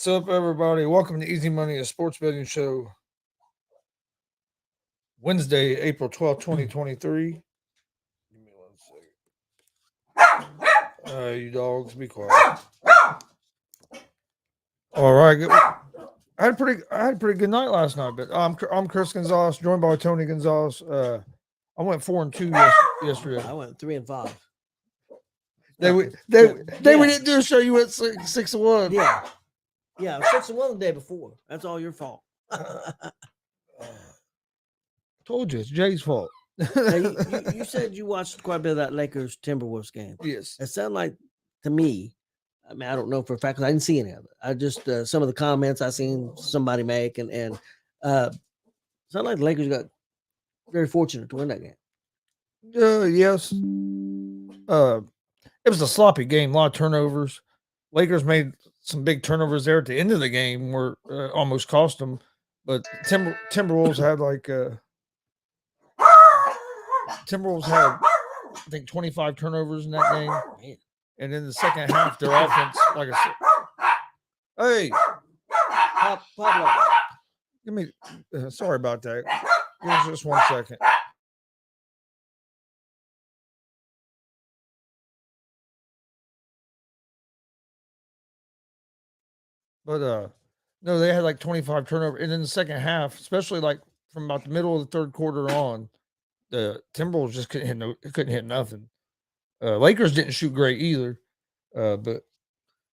What's up, everybody? Welcome to Easy Money, a sports betting show. Wednesday, April 12th, 2023. Give me 1 second. You dogs, be quiet. All right. I had a pretty good night last night, but I'm Chris Gonzalez, joined by Tony Gonzalez. I went 4-2 yesterday. I went 3-5. We didn't do a show. You went 6-1. Yeah. Yeah, 6-1 the day before. That's all your fault. Told you, it's Jay's fault. Now, you said you watched quite a bit of that Lakers Timberwolves game. Yes. It sounded like to me, I mean, I don't know for a fact because I didn't see any of it. I just some of the comments I seen somebody make and sounded like the Lakers got very fortunate to win that game. Yes. It was a sloppy game, a lot of turnovers. Lakers made some big turnovers there at the end of the game where almost cost them. But Timberwolves had Timberwolves had, I think, 25 turnovers in that game. Man. And in the second half, their offense, like I said, hey, Pablo. give me, sorry about that. Give us just 1 second. But no, they had like 25 turnover, and in the second half, especially like from about the middle of the third quarter on, the Timberwolves just couldn't hit nothing. Lakers didn't shoot great either, but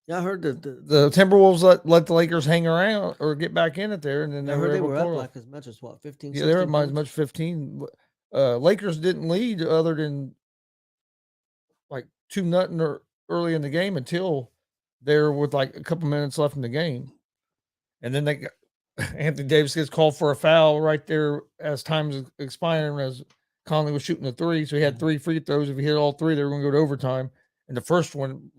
Yeah, I heard that the Timberwolves let the Lakers hang around or get back in it there, and then I heard they were up able to like as much as what 15. yeah, they were 16 as points? much 15. Lakers didn't lead other than like 2-0 or early in the game until there with like a couple minutes left in the game, and then they got, Anthony Davis gets called for a foul right there as time's expiring as Conley was shooting the three, so he had 3 free throws. If he hit all 3, they were going to go to overtime. And the first one,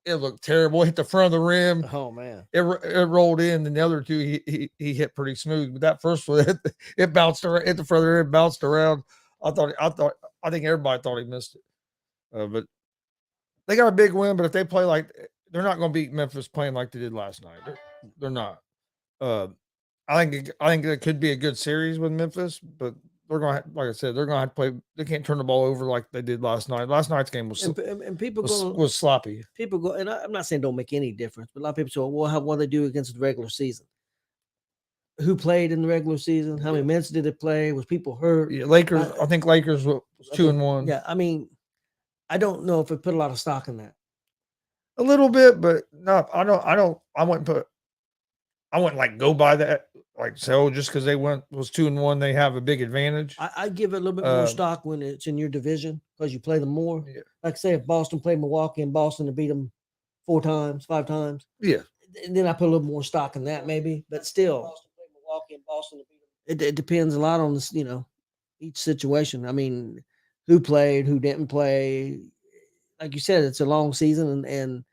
it looked terrible. It hit the front of the rim. Oh man, it rolled in, and the other 2 he hit pretty smooth. But that first one, it bounced around, hit the front of the rim, bounced around. I think everybody thought he missed it. But they got a big win. But if they play like, they're not going to beat Memphis playing like they did last night. They're not. I think it could be a good series with Memphis, but they're going to, like I said, they're going to have to play. They can't turn the ball over like they did last night. Last night's game and people was sloppy. People go, and I'm not saying don't make any difference, but a lot of people say, well, what do they do against the regular season? Who played in the regular season? How many minutes did it play? Was people hurt? Yeah, Lakers. I think Lakers was 2-1. Yeah, I mean, I don't know if it put a lot of stock in that. A little bit, but no, I wouldn't like go by that. Like, so just because they was 2-1, they have a big advantage. I give it a little bit more stock when it's in your division because you play them more. Yeah. Like say if Boston played Milwaukee and Boston to beat them 4 times, 5 times. Yeah. And then I put a little more stock in that maybe, but still, Boston played Milwaukee and Boston to beat them. It depends a lot on this, each situation. I mean, who played, who didn't play. Like you said, it's a long season, and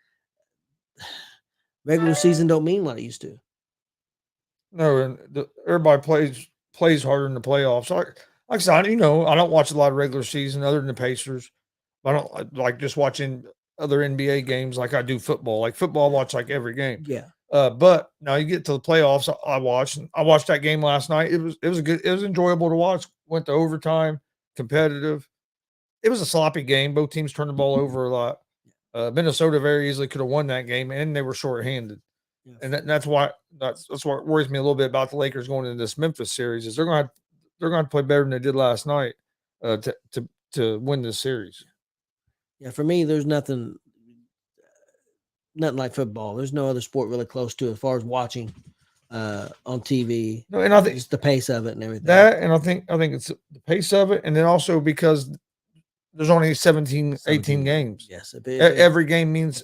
regular season don't mean what it used to. No, and everybody plays harder in the playoffs. Like I said, I don't watch a lot of regular season other than the Pacers. I don't like just watching other NBA games like I do football. Like football, I watch like every game. Yeah. But now you get to the playoffs. I watched that game last night. It was enjoyable to watch. Went to overtime, competitive. It was a sloppy game. Both teams turned the ball over a lot. Minnesota very easily could have won that game, and they were shorthanded. Yes. And that's what worries me a little bit about the Lakers going into this Memphis series is they're going to play better than they did last night to win this series. Yeah, for me, there's nothing like football. There's no other sport really close to it as far as watching on TV. No, and I think it's the pace of it and everything. That, and I think it's the pace of it, and then also because there's only 17 18 games. Yes, every game means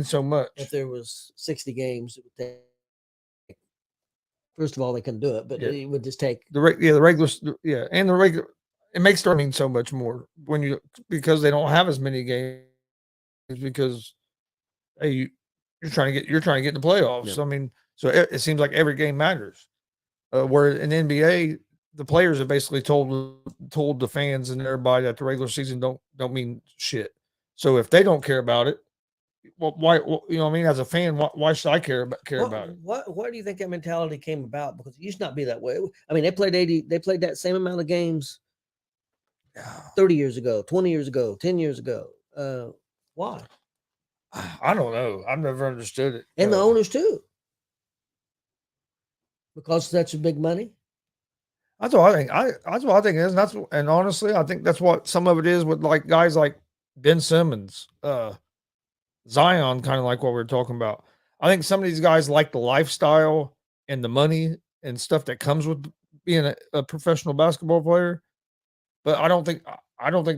so much. If there was 60 games, it would take. First of all, they couldn't do it, but it would just take the regular. It makes it mean so much more because they don't have as many games because hey, you're trying to get in the playoffs. Yeah. So, I mean, so it seems like every game matters. Where in the NBA, the players have basically told the fans and everybody that the regular season don't mean shit. So if they don't care about it, well, why? Well, you know, what I mean, as a fan, why should I care about it? What do you think that mentality came about? Because it used to not be that way. I mean, they played that same amount of games 30 years ago, 20 years ago, 10 years ago. Why? I don't know. I've never understood it. And the owners too. Because such a big money. That's what I think. That's what I think it is. And honestly, I think that's what some of it is with like guys like Ben Simmons, Zion, kind of like what we were talking about. I think some of these guys like the lifestyle and the money and stuff that comes with being a professional basketball player. But I don't think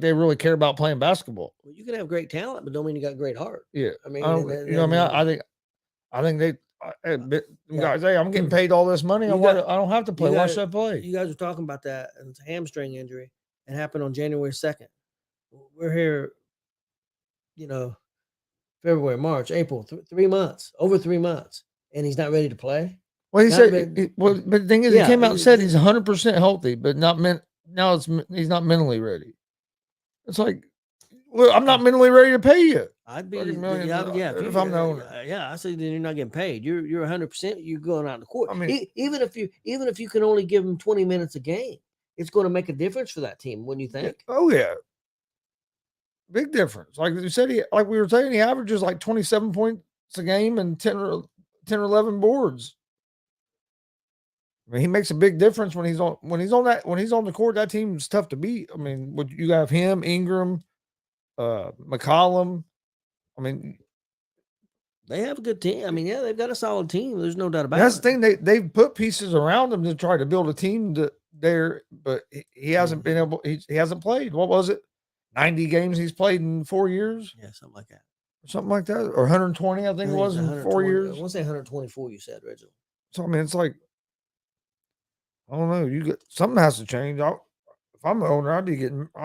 they really care about playing basketball. Well, you can have great talent, but don't mean you got great heart. Yeah, I mean, you know what I mean. I think they guys. Hey, I'm getting paid all this money. I don't have to play. Why should I play? You guys were talking about that, and it's a hamstring injury. It happened on January 2nd. We're here, February, March, April, 3 months, over 3 months, and he's not ready to play. Well, he said. But the thing is, he came out and said he's 100% healthy, but not now he's not mentally ready. It's like, well, I'm not mentally ready to pay you. I'd be if I'm the owner. I say then you're not getting paid. You're 100%. You're going out to court. I mean, even if you can only give them 20 minutes a game, it's going to make a difference for that team. Wouldn't you think? Oh yeah, big difference. Like you said, like we were saying, he averages like 27 points a game and 10 or 11 boards. I mean, he makes a big difference when he's on the court. That team's tough to beat. I mean, you have him, Ingram, McCollum. I mean, they have a good team. I mean, yeah, they've got a solid team. There's no doubt about it. That's the thing. They've put pieces around him to try to build a team there, but he hasn't been able. He hasn't played. What was it? 90 games he's played in 4 years. Yeah, something like that. Something like that, or 120. I think it was in 4 years. I want to say 124. You said, Reginald. So I mean, it's like, I don't know. Something has to change. If I'm the owner, I'd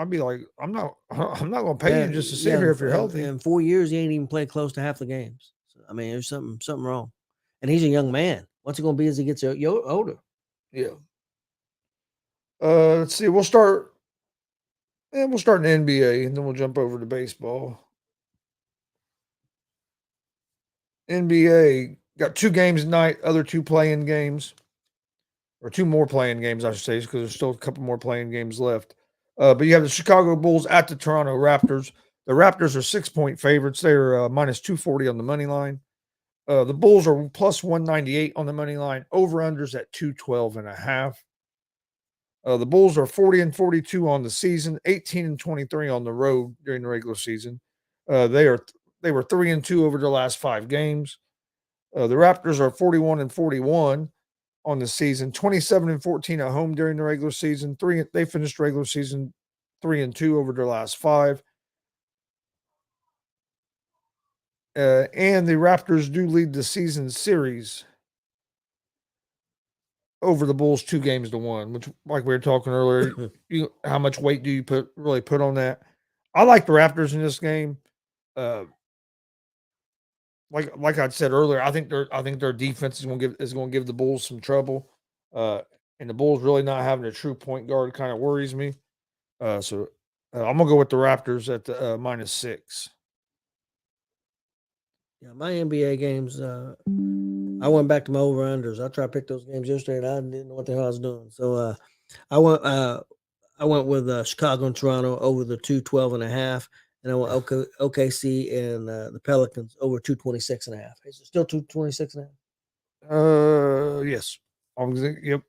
be like, I'm not going to pay you just to sit here if you're healthy. In 4 years, he ain't even played close to half the games. So, I mean, there's something wrong. And he's a young man. What's it going to be as he gets older? Yeah. Let's see. We'll start in the NBA, and then we'll jump over to baseball. NBA got 2 games tonight. Other 2 playing games. Or 2 more playing games, I should say, because there's still a couple more playing games left. But you have the Chicago Bulls at the Toronto Raptors. The Raptors are 6-point favorites. They're minus 240 on the money line. The Bulls are plus 198 on the money line. Over-unders at 212.5. The Bulls are 40-42 on the season, 18-23 on the road during the regular season. They were 3-2 over the last 5 games. The Raptors are 41-41. On the season, 27-14 at home during the regular season. They finished regular season 3-2 over their last 5. And the Raptors do lead the season series over the Bulls 2-1, which, like we were talking earlier, how much weight do you put on that? I like the Raptors in this game. Like I said earlier, I think their defense is going to give the Bulls some trouble, and the Bulls really not having a true point guard kind of worries me. So I'm gonna go with the Raptors at the minus 6. Yeah, my NBA games. I went back to my over unders. I tried to pick those games yesterday, and I didn't know what the hell I was doing. So I went with Chicago and Toronto over the 212.5. And I went OKC and the Pelicans over 226.5. Is it still 226.5? Yes. Yep.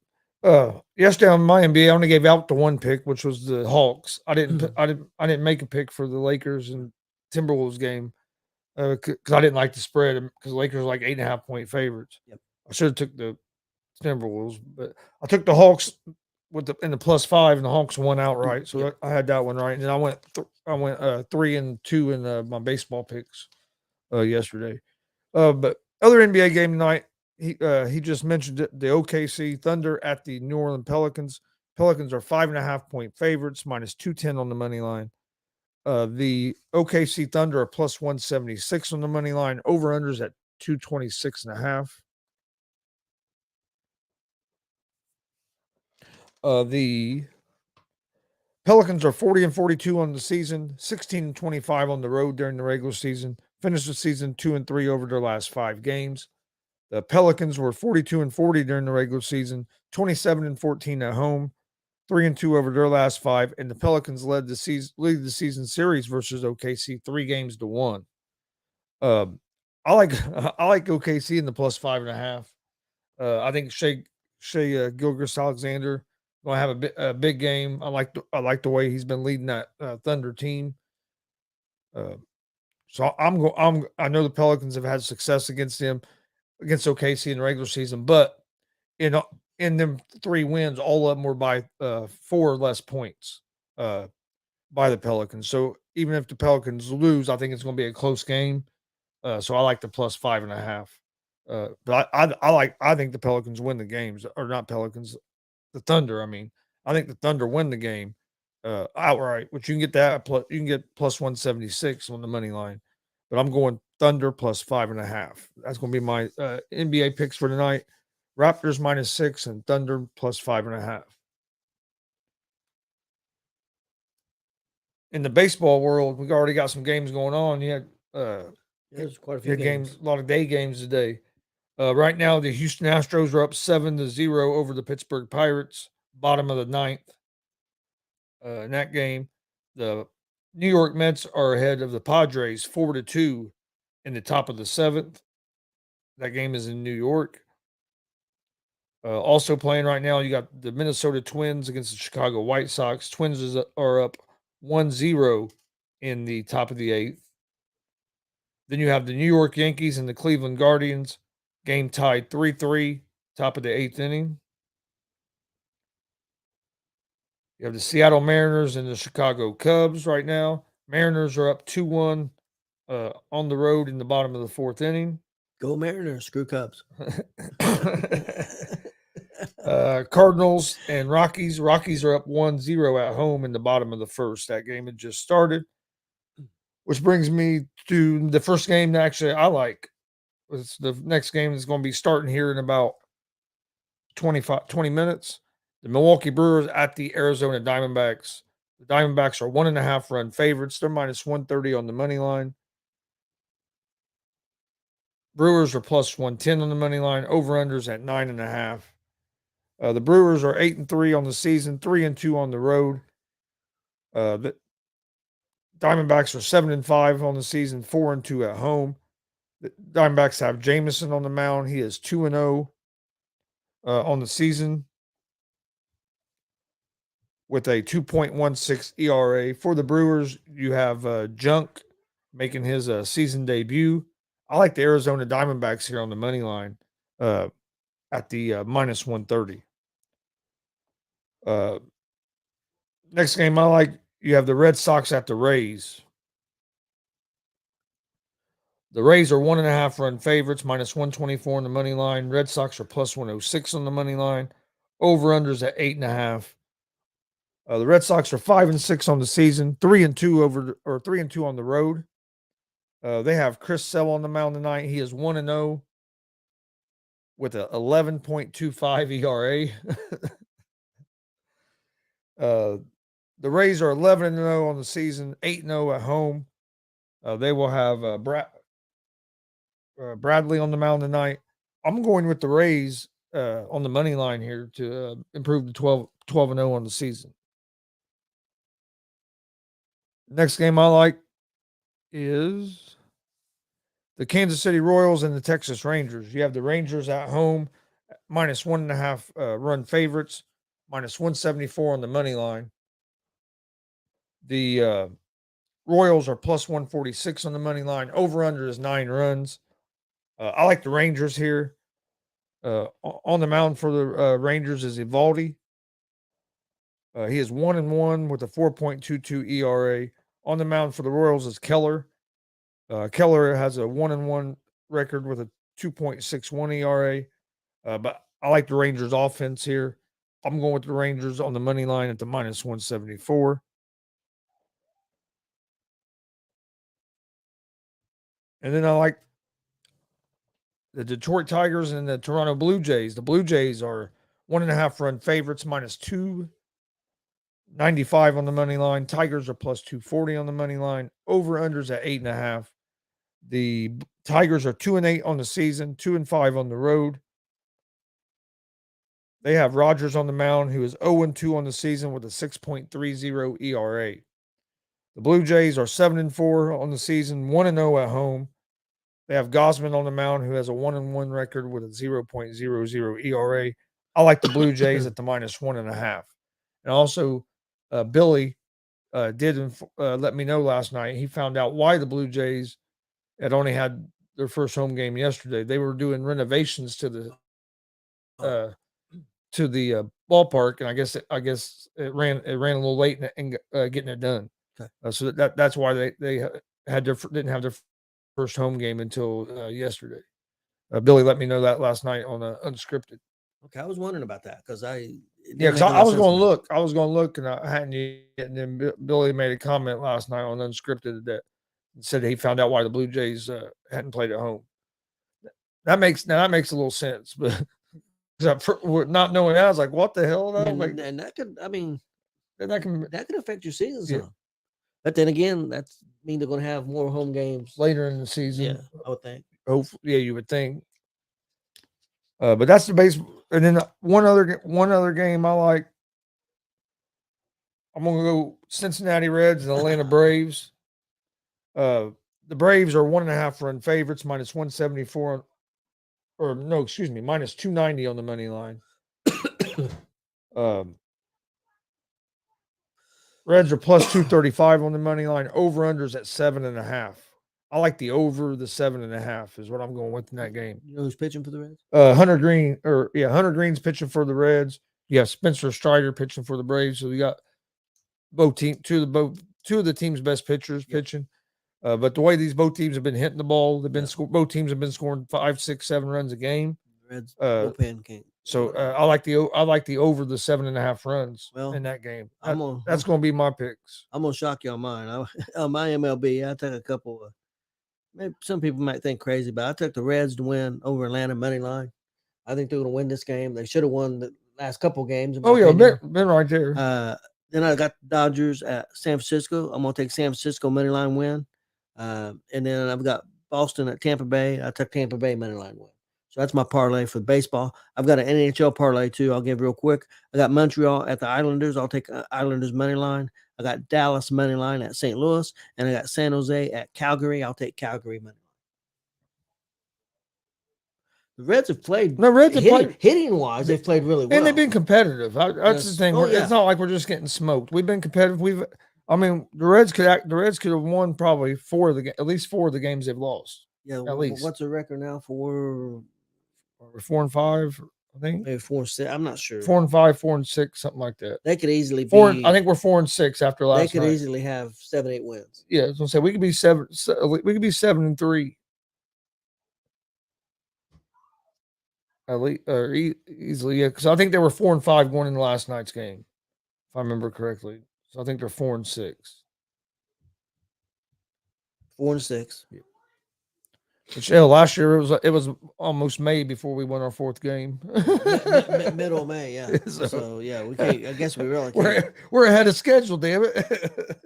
Yesterday on my NBA, I only gave out the 1 pick, which was the Hawks. I didn't make a pick for the Lakers and Timberwolves game because I didn't like the spread because the Lakers are like 8.5-point favorites. Yep. I should have took the Timberwolves, but I took the Hawks in the +5, and the Hawks won outright. So yep. I had that one right, and then I went 3-2 in my baseball picks yesterday. But other NBA game tonight, he just mentioned it, the OKC Thunder at the New Orleans Pelicans. Pelicans are 5.5-point favorites, minus 210 on the money line. The OKC Thunder are plus 176 on the money line. Over unders at 226.5. The Pelicans are 40-42 on the season, 16-25 on the road during the regular season, finished the season 2-3 over their last 5 games. The Pelicans were 42-40 during the regular season, 27-14 at home, 3-2 over their last 5, and the Pelicans lead the season series versus OKC 3-1. I like I like OKC in the plus 5.5. I think Shea Gilgeous-Alexander gonna have a big game. I like the way he's been leading that Thunder team. So I know the Pelicans have had success against OKC in the regular season, but in in them 3 wins, all of them were by 4 or less points by the Pelicans. So even if the Pelicans lose, I think it's going to be a close game. So I like the plus 5.5. But I think the Pelicans win the games, or not Pelicans, the Thunder. I mean, I think the Thunder win the game outright, which you can get that you can get plus 176 on the money line. But I'm going Thunder plus 5.5. That's going to be my NBA picks for tonight. Raptors -6 and Thunder plus 5.5. In the baseball world, we already got some games going on. You had there's quite a few games. A lot of day games today. Right now, the Houston Astros are up 7-0 over the Pittsburgh Pirates, bottom of the 9th. In that game, the New York Mets are ahead of the Padres 4-2 in the top of the 7th. That game is in New York. Also playing right now, you got the Minnesota Twins against the Chicago White Sox. Twins are up 1-0 in the top of the 8th. Then you have the New York Yankees and the Cleveland Guardians. Game tied 3-3, top of the 8th inning. You have the Seattle Mariners and the Chicago Cubs right now. Mariners are up 2-1 on the road in the bottom of the 4th inning. Go Mariners, screw Cubs. Cardinals and Rockies. Rockies are up 1-0 at home in the bottom of the 1st. That game had just started. Which brings me to the first game that actually I like. It's the next game is going to be starting here in about 20 minutes. The Milwaukee Brewers at the Arizona Diamondbacks. The Diamondbacks are 1.5 run favorites. They're minus 130 on the money line. Brewers are plus 110 on the money line. Over-unders at 9.5. The Brewers are 8-3 on the season, 3-2 on the road. The Diamondbacks are 7-5 on the season, 4-2 at home. The Diamondbacks have Jameson on the mound. He is 2-0 on the season with a 2.16 ERA. For the Brewers, you have Junk making his season debut. I like the Arizona Diamondbacks here on the money line at the minus 130. Next game I like, you have the Red Sox at the Rays. The Rays are 1.5 run favorites, minus 124 on the money line. Red Sox are plus 106 on the money line. Over-unders at 8.5. The Red Sox are 5-6 on the season, 3-2 on the road. They have Chris Sale on the mound tonight. He is 1-0 with a 11.25 ERA. The Rays are 11-0 on the season, 8-0 at home. They will have Bradley on the mound tonight. I'm going with the Rays on the money line here to improve to 12-0 on the season. Next game I like is the Kansas City Royals and the Texas Rangers. You have the Rangers at home, minus 1.5 run favorites, minus 174 on the money line. The Royals are plus 146 on the money line. Over-under is 9 runs. I like the Rangers here. On the mound for the Rangers is Eovaldi. He is 1-1 with a 4.22 ERA. On the mound for the Royals is Keller. Keller has a 1-1 record with a 2.61 ERA. But I like the Rangers offense here. I'm going with the Rangers on the money line at the minus 174. And then I like the Detroit Tigers and the Toronto Blue Jays. The Blue Jays are 1.5 run favorites, minus 295 on the money line. Tigers are plus 240 on the money line. Over-unders at 8.5. The Tigers are 2-8 on the season, 2-5 on the road. They have Rogers on the mound, who is 0-2 on the season with a 6.30 ERA. The Blue Jays are 7-4 on the season, 1-0 at home. They have Gosman on the mound, who has a 1-1 record with a 0.00 ERA. I like the Blue Jays at the -1.5. And also, Billy did let me know last night. He found out why the Blue Jays had only had their first home game yesterday. They were doing renovations to the ballpark, and I guess it ran a little late in getting it done. Okay. So that's why they didn't have their first home game until yesterday. Billy let me know that last night on Unscripted. Okay, I was wondering about that because I was going to look. I was going to look, and I hadn't yet. And then Billy made a comment last night on Unscripted that said he found out why the Blue Jays hadn't played at home. That makes a little sense, but not knowing that, I was like, "What the hell?" And that could, that could affect your season some. Yeah. But then again, that's mean they're going to have more home games later in the season. Yeah, I would think. Hopefully, yeah, you would think. But that's the base. And then one other game I like. I'm gonna go Cincinnati Reds and Atlanta Braves. The Braves are 1.5 run favorites, -174, or no, excuse me, -290 on the money line. Reds are +235 on the money line. Over-unders at 7.5. I like the over the 7.5 is what I'm going with in that game. You know who's pitching for the Reds? Hunter Green's pitching for the Reds. You have Spencer Strider pitching for the Braves. So we got two of the team's best pitchers pitching. But the way both teams have been hitting the ball, both teams have been scoring 5, 6, 7 runs a game. Reds bullpen can't. So I like the over the 7.5 runs in that game. That's going to be my picks. I'm gonna shock you on mine. On my MLB, I took a couple of. Maybe some people might think crazy, but I took the Reds to win over Atlanta money line. I think they're going to win this game. They should have won the last couple games. Been right there. Then I got the Dodgers at San Francisco. I'm going to take San Francisco money line win. And then I've got Boston at Tampa Bay. I took Tampa Bay money line win. So that's my parlay for baseball. I've got an NHL parlay too. I'll give real quick. I got Montreal at the Islanders. I'll take Islanders money line. I got Dallas money line at St. Louis, and I got San Jose at Calgary. I'll take Calgary money line. The Reds have played. Hitting wise, they've played really well, and they've been competitive. That's the thing. It's not like we're just getting smoked. We've been competitive. The Reds could have won probably at least 4 of the games they've lost. Yeah, at least. What's the record now for? 4-5, I think. Maybe 4-6. I'm not sure. 4-5, 4-6, something like that. They could easily be. I think we're 4-6 after last night. They could easily have 7-8 wins. Yeah, I was gonna say we could be 7-3. At least, easily, yeah. Because I think they were 4-5 going into last night's game, if I remember correctly. So I think they're 4-6. 4-6. Yeah. Which last year it was almost May before we won our 4th game. Middle of May, yeah. So yeah, we can't. I guess we really can't. We're ahead of schedule, damn it.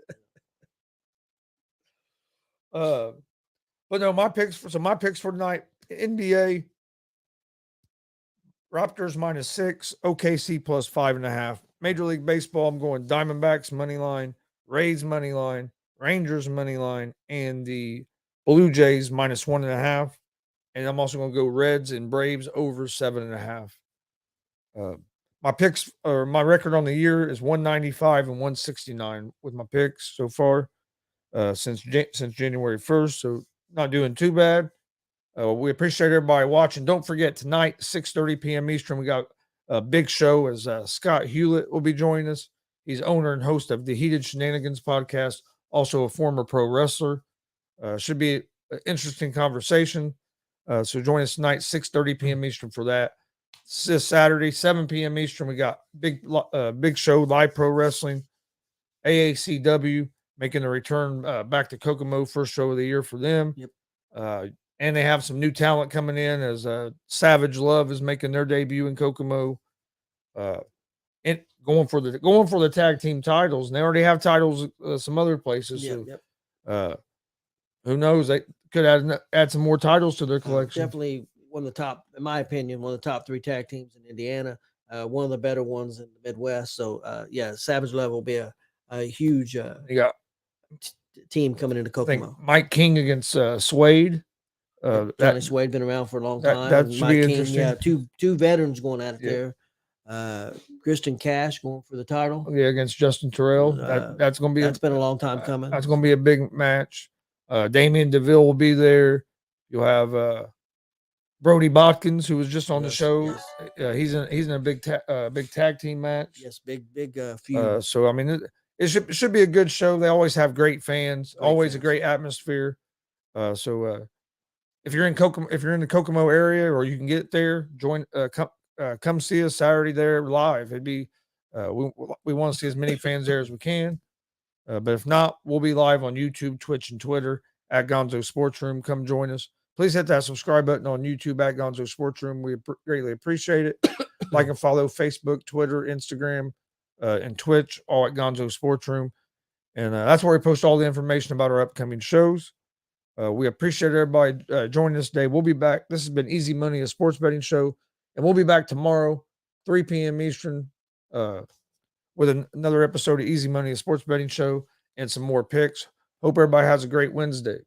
But no, my picks for tonight: NBA Raptors -6, OKC +5.5. Major League Baseball, I'm going Diamondbacks money line, Rays money line, Rangers money line, and the Blue Jays -1.5, and I'm also going to go Reds and Braves over 7.5. My picks or my record on the year is 195 and 169 with my picks so far since January 1st. So not doing too bad. We appreciate everybody watching. Don't forget tonight 6:30 p.m. Eastern. We got a big show as Scott Hewlett will be joining us. He's owner and host of the Heated Shenanigans podcast, also a former pro wrestler. Should be an interesting conversation. So join us tonight, 6:30 p.m. Eastern for that. This Saturday, 7 p.m. Eastern, we got big show, live pro wrestling. AACW making a return back to Kokomo, first show of the year for them. Yep. And they have some new talent coming in as Savage Love is making their debut in Kokomo. And going for the tag team titles. And they already have titles some other places. Yep, so yep. Who knows? could add some more titles to their collection. Definitely one of the top, in my opinion, one of the top 3 tag teams in Indiana. One of the better ones in the Midwest. So yeah, Savage Love will be a huge You got team coming into I think Kokomo. Mike King against Suede. Johnny Suede been around for a long time. That and should Mike be King, interesting. yeah, two veterans going at it Yeah. there. Kristen Cash going for the title. Yeah, against Justin Terrell. That's going to be that's been a long time coming. That's going to be a big match. Damian DeVille will be there. You'll have Brody Botkins, who was just on the show. Yes. He's in a big tag team match. Yes, big feud. So I mean, it should be a good show. They always have great fans. A great atmosphere. So if you're in the Kokomo area or you can get there, come see us Saturday there live. It'd be we want to see as many fans there as we can. But if not, we'll be live on YouTube, Twitch, and Twitter at Gonzo Sports Room. Come join us. Please hit that subscribe button on YouTube at Gonzo Sports Room. We greatly appreciate it. Like and follow Facebook, Twitter, Instagram, and Twitch, all at Gonzo Sports Room. And that's where we post all the information about our upcoming shows. We appreciate everybody joining us today. We'll be back. This has been Easy Money, a sports betting show. And we'll be back tomorrow, 3 p.m. Eastern, with another episode of Easy Money, a sports betting show, and some more picks. Hope everybody has a great Wednesday.